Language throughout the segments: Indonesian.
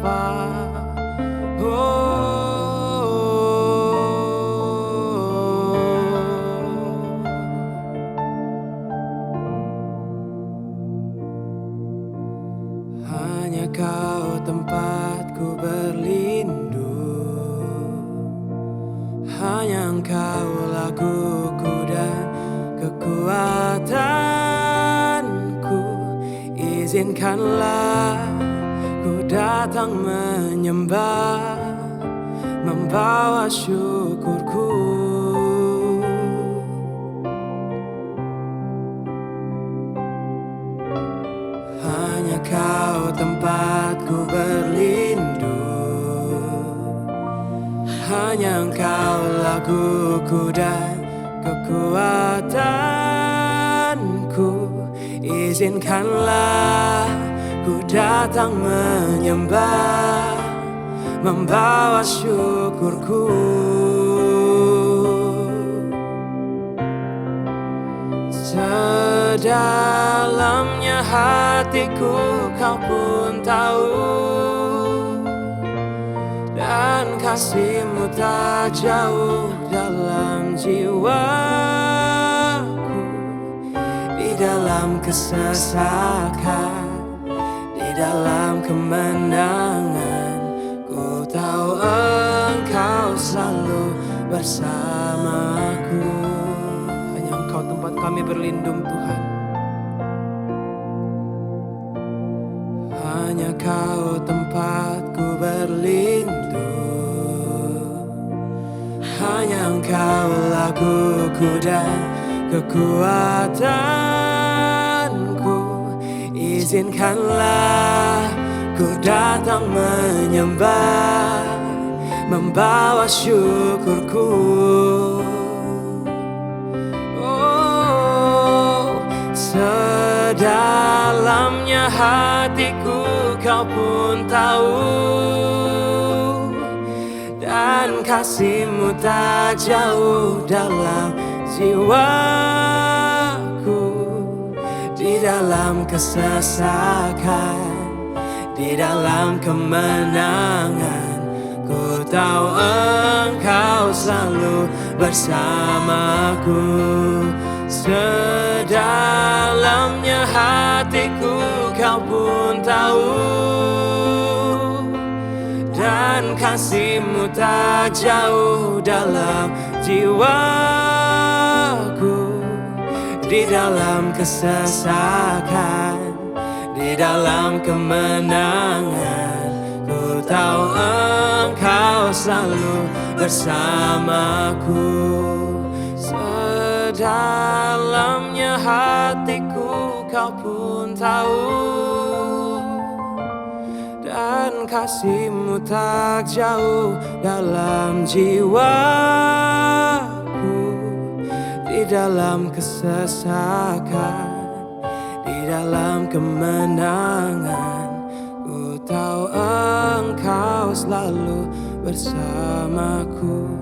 Bapa. Hanya Kau tempatku berlindung, hanya Engkau laguku dan kekuatanku. Izinkanlah ku datang menyembah, membawa syukurku. Hanya Kau tempatku berlindung, hanya Engkau laguku dan kekuatanku. Izinkanlah ku datang menyembah, membawa syukurku. Sedalamnya hatiku Kau pun tahu, dan kasih-Mu tak jauh dalam jiwaku. Di dalam kesesakan, di dalam kemenangan, ku tahu Engkau selalu bersamaku. Hanya Engkau tempat kami berlindung, Tuhan. Hanya Kau tempatku berlindung, hanya Engkau laguku dan kekuatanku. Izinkanlah ku datang menyembah, membawa syukurku. Oh, sedalamnya hatiku Kau pun tahu, dan kasih-Mu tak jauh dalam jiwaku. Di dalam kesesakan, di dalam kemenangan, ku tahu Engkau selalu bersamaku. Sedalamnya hatiku Kau pun tahu, dan kasih-Mu tak jauh dalam jiwaku. Di dalam kesesakan, di dalam kemenangan, ku tahu Engkau selalu bersamaku. Sedalamnya hatiku Kau pun tahu, dan kasih-Mu tak jauh dalam jiwaku. Di dalam kesesakan, di dalam kemenangan, ku tahu Engkau selalu bersamaku.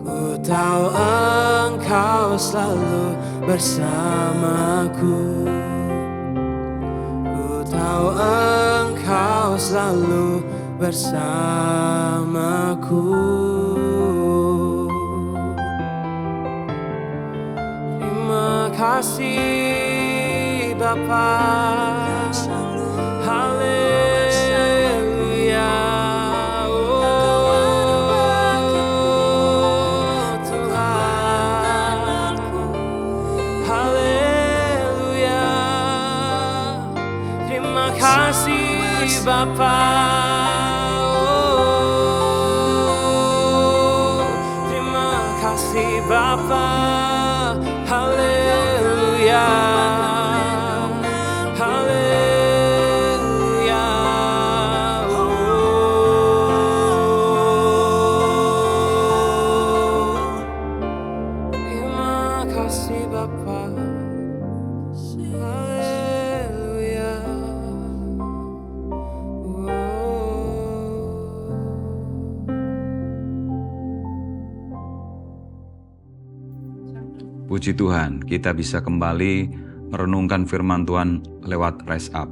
Ku tahu Engkau selalu bersamaku. Ku tahu Engkau selalu bersamaku. Terima kasih Bapa. Haleluya. Oh Tuhan. Haleluya. Terima kasih Bapa. Oh, terima kasih Bapa. Haleluya. Haleluya. Oh, terima kasih Bapa. Haleluya. Puji Tuhan, kita bisa kembali merenungkan firman Tuhan lewat Rise Up.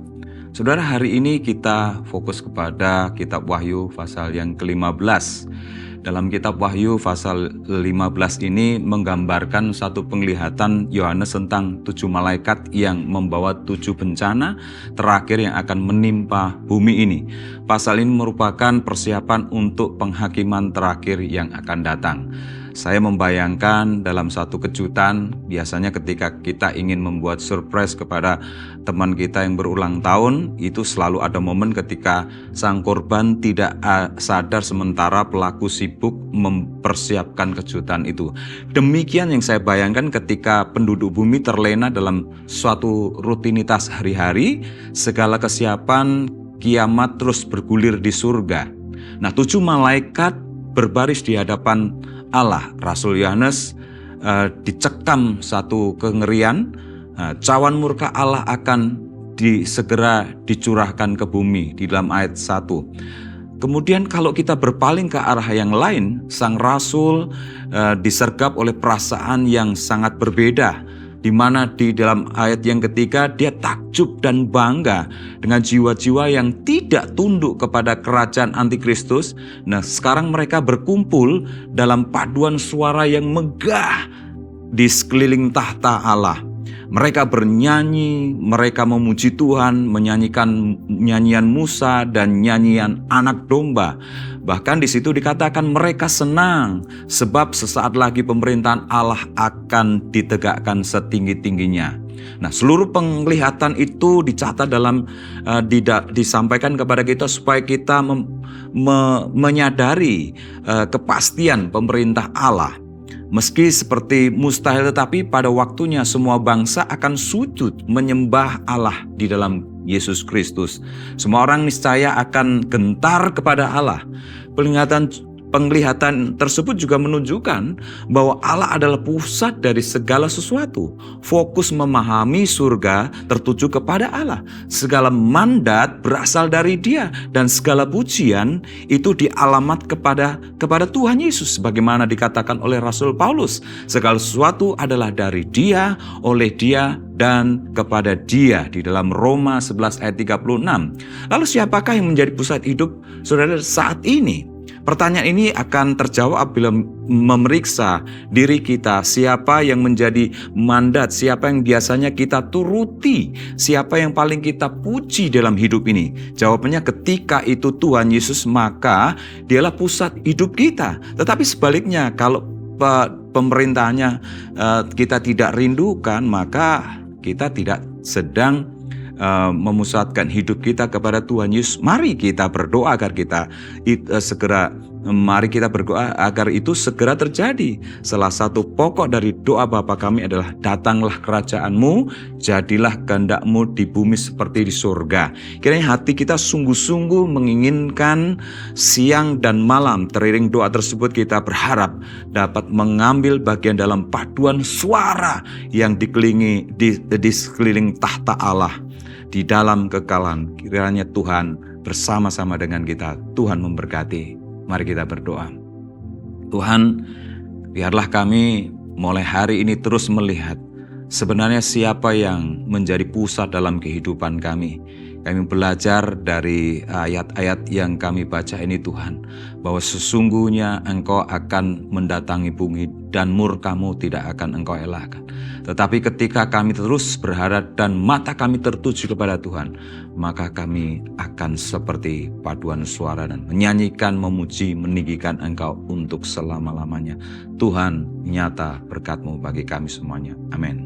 Saudara, hari ini kita fokus kepada kitab Wahyu pasal yang ke-15. Dalam kitab Wahyu pasal 15 ini menggambarkan satu penglihatan Yohanes tentang 7 malaikat yang membawa 7 bencana terakhir yang akan menimpa bumi ini. Pasal ini merupakan persiapan untuk penghakiman terakhir yang akan datang. Saya membayangkan dalam satu kejutan, biasanya ketika kita ingin membuat surprise kepada teman kita yang berulang tahun, itu selalu ada momen ketika sang korban tidak sadar sementara pelaku sibuk mempersiapkan kejutan itu. Demikian yang saya bayangkan ketika penduduk bumi terlena dalam suatu rutinitas hari-hari, segala kesiapan kiamat terus bergulir di surga. Nah, 7 malaikat berbaris di hadapan Allah. Rasul Yohanes dicekam satu kengerian, cawan murka Allah akan segera dicurahkan ke bumi di dalam ayat 1. Kemudian kalau kita berpaling ke arah yang lain, sang rasul disergap oleh perasaan yang sangat berbeda, di mana di dalam ayat yang ketiga dia takjub dan bangga dengan jiwa-jiwa yang tidak tunduk kepada kerajaan antikristus. Nah, sekarang mereka berkumpul dalam paduan suara yang megah di sekeliling tahta Allah. Mereka bernyanyi, mereka memuji Tuhan, menyanyikan nyanyian Musa dan nyanyian anak domba. Bahkan di situ dikatakan mereka senang sebab sesaat lagi pemerintahan Allah akan ditegakkan setinggi-tingginya. Nah, seluruh penglihatan itu dicatat dalam disampaikan kepada kita supaya kita menyadari kepastian pemerintah Allah. Meski seperti mustahil, tetapi pada waktunya semua bangsa akan sujud menyembah Allah di dalam Yesus Kristus. Semua orang niscaya akan gentar kepada Allah. Penglihatan tersebut juga menunjukkan bahwa Allah adalah pusat dari segala sesuatu. Fokus memahami surga tertuju kepada Allah. Segala mandat berasal dari Dia dan segala pujian itu dialamat kepada Tuhan Yesus. Sebagaimana dikatakan oleh Rasul Paulus, segala sesuatu adalah dari Dia, oleh Dia, dan kepada Dia di dalam Roma 11 ayat 36. Lalu siapakah yang menjadi pusat hidup saudara saat ini? Pertanyaan ini akan terjawab bila memeriksa diri kita, siapa yang menjadi mandat, siapa yang biasanya kita turuti, siapa yang paling kita puji dalam hidup ini. Jawabannya ketika itu Tuhan Yesus, maka Dialah pusat hidup kita. Tetapi sebaliknya, kalau pemerintahnya kita tidak rindukan, maka kita tidak sedang memusatkan hidup kita kepada Tuhan Yesus. Mari kita berdoa agar berdoa agar itu segera terjadi. Salah satu pokok dari doa Bapa kami adalah datanglah kerajaan-Mu, jadilah kehendak-Mu di bumi seperti di surga. Kiranya hati kita sungguh-sungguh menginginkan siang dan malam teriring doa tersebut kita berharap dapat mengambil bagian dalam paduan suara yang di sekeliling tahta Allah. Di dalam kekalahan, kiranya Tuhan bersama-sama dengan kita. Tuhan memberkati. Mari kita berdoa. Tuhan, biarlah kami mulai hari ini terus melihat sebenarnya siapa yang menjadi pusat dalam kehidupan kami. Kami belajar dari ayat-ayat yang kami baca ini Tuhan, bahwa sesungguhnya Engkau akan mendatangi bumi dan murka-Mu tidak akan Engkau elakkan. Tetapi ketika kami terus berharap dan mata kami tertuju kepada Tuhan, maka kami akan seperti paduan suara dan menyanyikan, memuji, meninggikan Engkau untuk selama-lamanya. Tuhan, nyata berkat-Mu bagi kami semuanya. Amin.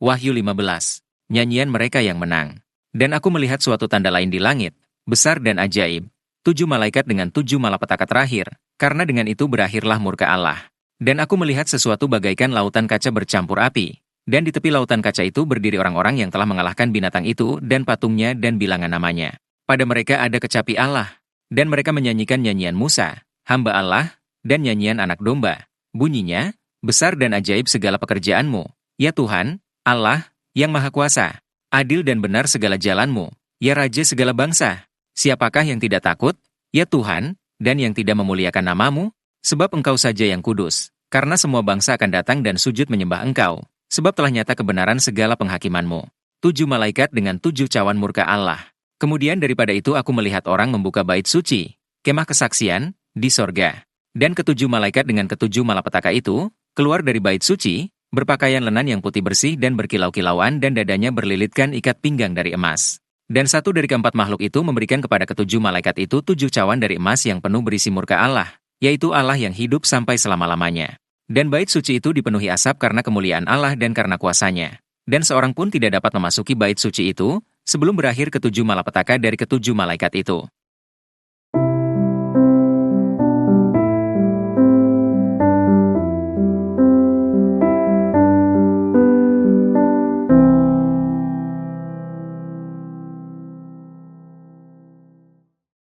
Wahyu 15. Nyanyian mereka yang menang. Dan aku melihat suatu tanda lain di langit, besar dan ajaib, 7 malaikat dengan 7 malapetaka terakhir, karena dengan itu berakhirlah murka Allah. Dan aku melihat sesuatu bagaikan lautan kaca bercampur api, dan di tepi lautan kaca itu berdiri orang-orang yang telah mengalahkan binatang itu dan patungnya dan bilangan namanya. Pada mereka ada kecapi Allah, dan mereka menyanyikan nyanyian Musa, hamba Allah, dan nyanyian anak domba. Bunyinya, besar dan ajaib segala pekerjaan-Mu, ya Tuhan, Allah, yang Maha Kuasa, adil dan benar segala jalan-Mu, ya Raja segala bangsa. Siapakah yang tidak takut, ya Tuhan, dan yang tidak memuliakan nama-Mu? Sebab Engkau saja yang kudus, karena semua bangsa akan datang dan sujud menyembah Engkau, sebab telah nyata kebenaran segala penghakiman-Mu. 7 malaikat dengan 7 cawan murka Allah. Kemudian daripada itu aku melihat orang membuka bait suci, kemah kesaksian, di sorga. Dan ketujuh malaikat dengan ketujuh malapetaka itu, keluar dari bait suci, berpakaian lenan yang putih bersih dan berkilau-kilauan dan dadanya berlilitkan ikat pinggang dari emas. Dan satu dari keempat makhluk itu memberikan kepada ketujuh malaikat itu 7 cawan dari emas yang penuh berisi murka Allah, yaitu Allah yang hidup sampai selama-lamanya. Dan bait suci itu dipenuhi asap karena kemuliaan Allah dan karena kuasanya. Dan seorang pun tidak dapat memasuki bait suci itu, sebelum berakhir ketujuh malapetaka dari ketujuh malaikat itu.